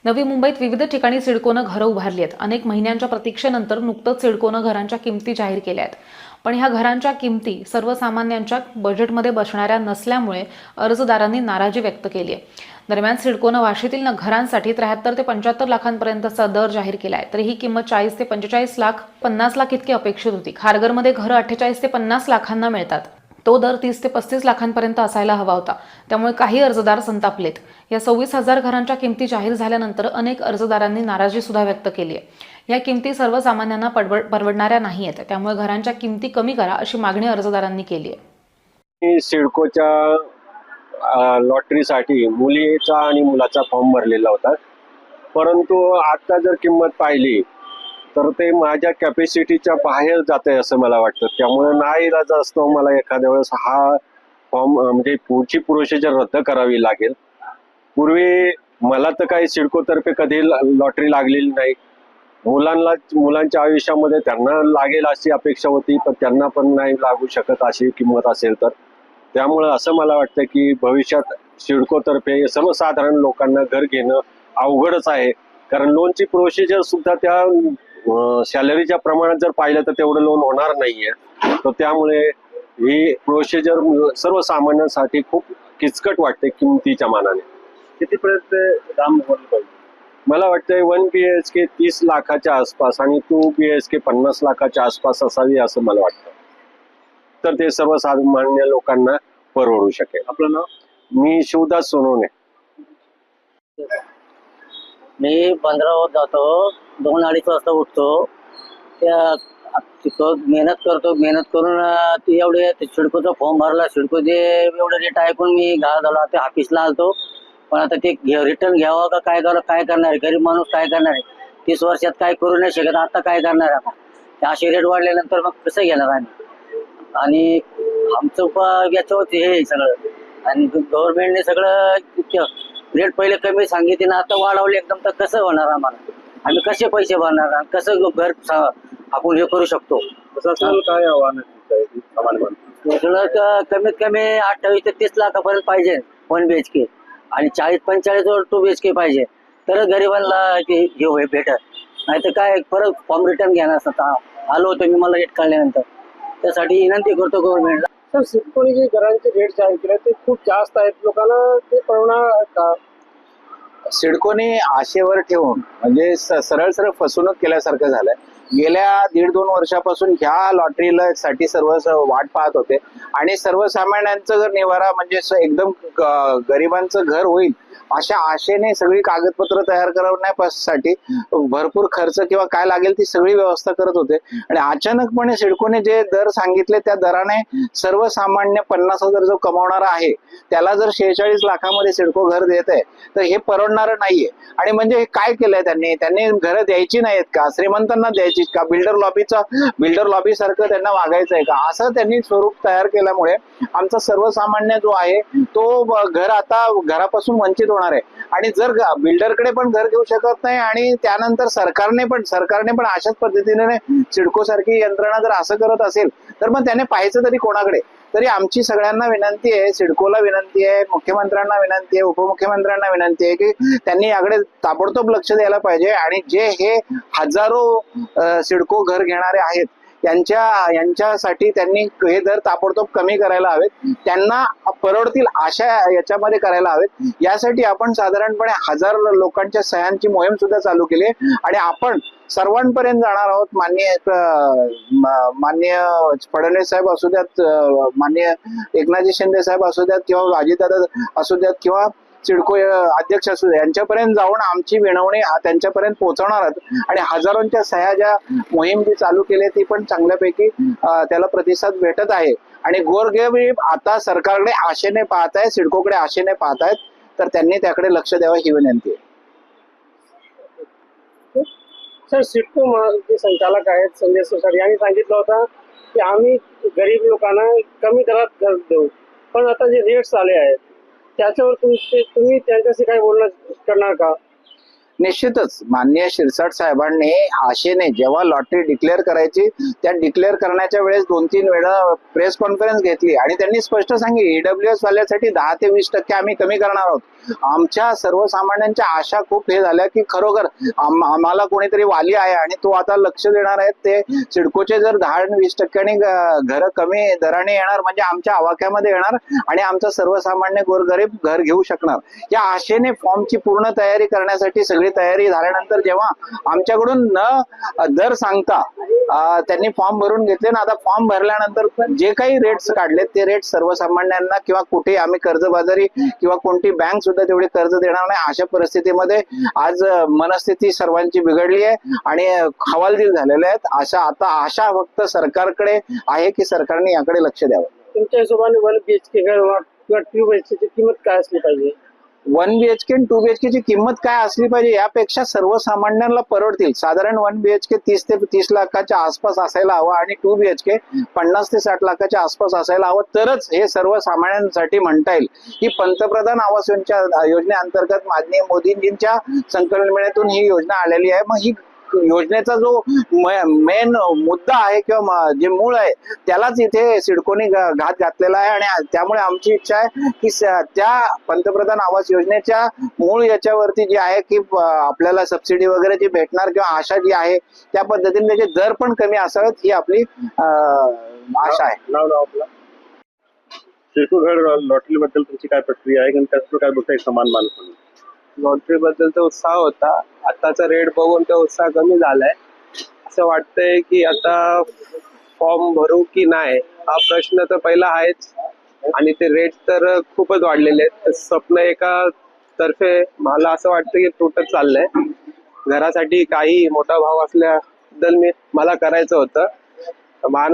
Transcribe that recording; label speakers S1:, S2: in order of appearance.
S1: नवी मुंबईत विविध ठिकाणी सिडकोनं घरं उभारली आहेत। अनेक महिन्यांच्या प्रतीक्षेनंतर नुकतंच सिडकोनं घरांच्या किमती जाहीर केल्या आहेत। पण ह्या घरांच्या किमती सर्वसामान्यांच्या बजेटमध्ये बसणाऱ्या नसल्यामुळे अर्जदारांनी नाराजी व्यक्त केली आहे। दरम्यान सिडकोनं वाशीतील घरांसाठी 73 ते 75 लाखांपर्यंतचा दर जाहीर केला आहे, तरी ही किंमत 40 ते 45 लाख 50 लाख इतकी अपेक्षित होती। खारघरमध्ये घरं 48 ते 50 लाखांना मिळतात, तो दर 30 ते 35 लाखांपर्यंत असायला हवा होता। त्यामुळे काही अर्जदार संतापलेत। या 26,000 घरांच्या किमती जाहीर झाल्यानंतर अनेक अर्जदारांनी नाराजी सुद्धा व्यक्त केली आहे। या किमती सर्वसामान्यांना परवडणाऱ्या नाहीयेत, त्यामुळे घरांच्या किमती कमी करा अशी मागणी अर्जदारांनी केली आहे।
S2: सिडकोच्या लॉटरीसाठी मुलीचा आणि मुलाचा फॉर्म भरलेला होता, परंतु आता जर किंमत पाहिली तर ते माझ्या कॅपॅसिटीच्या बाहेर जात आहे असं मला वाटतं। त्यामुळे नाईलाज असतो मला एखाद्या वेळेस हा फॉर्म म्हणजे पुढची प्रोसिजर रद्द करावी लागेल। पूर्वी मला तर काही सिडकोतर्फे कधी लॉटरी लागलेली नाही। मुलांच्या आयुष्यामध्ये त्यांना लागेल अशी अपेक्षा होती, पण त्यांना पण नाही लागू शकत अशी किंमत असेल तर। त्यामुळे असं मला वाटतं की भविष्यात सिडकोतर्फे सर्वसाधारण लोकांना घर घेणं अवघडच आहे, कारण लोनची प्रोसिजर सुद्धा त्या सॅलरीच्या प्रमाणात जर पाहिलं तर तेवढं लोन होणार नाहीये। तर त्यामुळे ही प्रोसिजर सर्वसामान्यांसाठी खूप किचकट वाटते किमतीच्या मानाने।
S3: कितीपर्यंत दाम भरलं पाहिजे?
S2: मला वाटतंय 1 BHK 30 लाखाच्या आसपास आणि 2 BHK 50 लाखाच्या आसपास असावी असं मला वाटतं, तर ते सर्वसामान्य लोकांना परवडू शकेल।
S3: आपलं नाव?
S2: मी शिवदास सोनवणे।
S4: मी 15 जातो, 2-2:30 वाजता उठतो, त्या मेहनत करतो, मेहनत करून ते एवढे सिडकोचा फॉर्म भरला। सिडको जे एवढं रेट ऐकून मी घाळ झाला, ते ऑफिसला आलतो, पण आता ते रिटर्न घ्यावं का काय करावं, काय करणार आहे गरीब माणूस, काय करणार आहे? 30 वर्षात काय करू नाही शकत, आता काय करणार आहे? आता असे रेट वाढल्यानंतर मग कसं घेणार आम्ही? आणि आमचं याच्यावरती हे सगळं, आणि गव्हर्नमेंटने सगळं रेट पहिले कमी सांगितले ना, आता वाढवले एकदम, तर कसं होणार आम्हाला? आम्ही कसे पैसे भरणार? कसं घर आपण हे करू शकतो?
S3: प्रशासनाला काय आव्हान आहे
S4: कमीत कमी 28 ते 30 लाखापर्यंत पाहिजे 1 BHK, आणि 40-45 वर 2 BHK पाहिजे, तर गरिबांना हे भेटत नाही। तर काय परत फॉर्म रिटर्न घेणार असता आलो होतो मी, मला रेट काढल्यानंतर। त्यासाठी विनंती करतो गव्हर्नमेंटला।
S3: सर, सिडकोने जे घरांचे रेट जाहीर केले ते खूप जास्त आहेत, लोकांना ते परवडणार का?
S5: सिडकोने आशेवर ठेवून म्हणजे सरळ सरळ फसवणूक केल्यासारखं झालंय। गेल्या 1.5-2 वर्षापासून ह्या लॉटरीला साठी सर्व वाट पाहत होते, आणि सर्वसामान्यांचं जर निवारा म्हणजे एकदम गरिबांचं घर होईल अशा आशेने सगळी कागदपत्र तयार करण्यासाठी भरपूर खर्च किंवा काय लागेल ती सगळी व्यवस्था करत होते, आणि अचानकपणे सिडकोने जे दर सांगितले त्या दराने सर्वसामान्य 50,000 जो कमावणारा आहे त्याला जर 46 लाखामध्ये सिडको घर देत आहे, तर हे परवडणार नाहीये। आणि म्हणजे काय केलंय त्यांनी घरं द्यायची नाहीत का? श्रीमंतांना द्यायची का? बिल्डर लॉबी सारखं त्यांना वागायचंय का? असं त्यांनी स्वरूप तयार केल्यामुळे आमचा सर्वसामान्य जो आहे तो घर आता घरापासून वंचित होणार आहे। आणि जर बिल्डरकडे पण घर घेऊ शकत नाही, आणि त्यानंतर सरकारने पण अशाच पद्धतीने सिडको सारखी यंत्रणा जर असं करत असेल, तर मग त्याने पाहायचं तरी कोणाकडे? तरी आमची सगळ्यांना विनंती आहे, सिडकोला विनंती आहे, मुख्यमंत्र्यांना विनंती आहे, उपमुख्यमंत्र्यांना विनंती आहे की त्यांनी याकडे ताबडतोब लक्ष द्यायला पाहिजे, आणि जे हे हजारो सिडको घर घेणारे आहेत यांच्यासाठी त्यांनी हे दर ताबडतोब कमी करायला हवेत, त्यांना परवडतील अशा याच्यामध्ये करायला हवेत। यासाठी आपण साधारणपणे 1000 लोकांच्या सह्यांची मोहीम सुद्धा चालू केली आहे, आणि आपण सर्वांपर्यंत जाणार आहोत। माननीय फडणवीस साहेब असू द्यात, माननीय एकनाथजी शिंदे साहेब असू द्यात, किंवा अजितदादा असू द्यात, किंवा सिडको अध्यक्ष असू द्या, यांच्यापर्यंत जाऊन आमची विनवणी त्यांच्यापर्यंत पोहोचवणार आहोत। आणि हजारोंच्या सह्या ज्या मोहीम जी चालू केली ती पण चांगल्यापैकी त्याला प्रतिसाद भेटत आहे, आणि गोरगरीब आता सरकारकडे आशेने पाहत आहे, सिडकोकडे आशेने पाहत आहेत, तर त्यांनी त्याकडे लक्ष द्यावं ही विनंती आहे।
S3: सर, सिडको जे संचालक आहेत संजय सोसारी यांनी सांगितलं होतं की आम्ही गरीब लोकांना कमी दरात घर देऊ, पण आता जे रेट्स आले आहेत त्याच्यावर तुम्ही त्यांच्याशी काय बोलणं करणार का?
S5: निश्चितच माननीय शिरसाट साहेबांनी आशेने जेव्हा लॉटरी डिक्लेअर करायची त्या डिक्लेअर करण्याच्या वेळेस 2-3 वेळा प्रेस कॉन्फरन्स घेतली आणि त्यांनी स्पष्ट सांगितले ईडब्ल्यूएस वाल्यासाठी 10 ते 20% आम्ही कमी करणार आहोत. आमच्या सर्वसामान्यांच्या आशा खूप हे झाल्या की खरोखर आम्हाला कोणीतरी वाली आहे आणि तो आता लक्ष देणार आहे. ते सिडकोचे जर 10-20% घर कमी दराने येणार म्हणजे आमच्या आवाक्यामध्ये येणार आणि आमचा सर्वसामान्य गोरगरीब घर घेऊ शकणार. या आशेने फॉर्मची पूर्ण तयारी करण्यासाठी सगळी तयारी झाल्यानंतर जेव्हा आमच्याकडून न दर सांगता त्यांनी फॉर्म भरून घेतले ना, आता फॉर्म भरल्यानंतर जे काही रेट्स काढले ते रेट सर्वसामान्यांना किंवा कुठे आम्ही कर्जबाजारी किंवा कोणती बँक सुद्धा तेवढे कर्ज देणार नाही अशा परिस्थितीमध्ये आज मनस्थिती सर्वांची बिघडली आहे आणि हवालदिल झालेले आहेत. आता आशा फक्त सरकारकडे आहे की सरकारने याकडे लक्ष द्यावं.
S3: तुमच्या हिशोबाने 1 BHK घर किंवा 2 BHK ची किंमत काय असली पाहिजे?
S5: 1 BHK आणि 2 BHK ची किंमत काय असली पाहिजे यापेक्षा सर्वसामान्यांना परवडतील. साधारण 1 BHK 30 ते 30 लाखाच्या आसपास असायला हवं आणि 2 BHK 50 ते 60 लाखाच्या आसपास असायला हवं. तरच हे सर्वसामान्यांसाठी म्हणता येईल की पंतप्रधान आवास योजनेअंतर्गत माननीय मोदींजींच्या संकल्पनेतून ही योजना आलेली आहे. मग ही योजनेचा जो मेन मुद्दा आहे किंवा जे मूळ आहे त्यालाच इथे सिडकोने घात घातलेला आहे आणि त्यामुळे आमची इच्छा आहे की त्या पंतप्रधान आवास योजनेच्या मूळ याच्यावरती जे आहे की आपल्याला सबसिडी वगैरे जी भेटणार किंवा आशा जी आहे त्या पद्धतीने त्याचे दर पण कमी असावेत ही आपली आशा आहे.
S3: नाव आपलं
S2: सिडको घर लॉटरी बद्दल तुमची काय प्रक्रिया आहे आणि त्याचं काय बघताय समान मानून?
S6: लॉटरी बद्दल तो उत्साह होता. आताचा रेट बघून तो उत्साह कमी झालाय. असं वाटतंय की आता फॉर्म भरू की नाही हा प्रश्न तर पहिला आहेच आणि ते रेट तर खूपच वाढलेले आहेत. स्वप्न एका तर्फे मला असं वाटतं की तुटत चाललंय. घरासाठी काही मोठा भाव असल्याबद्दल मला करायचं होतं.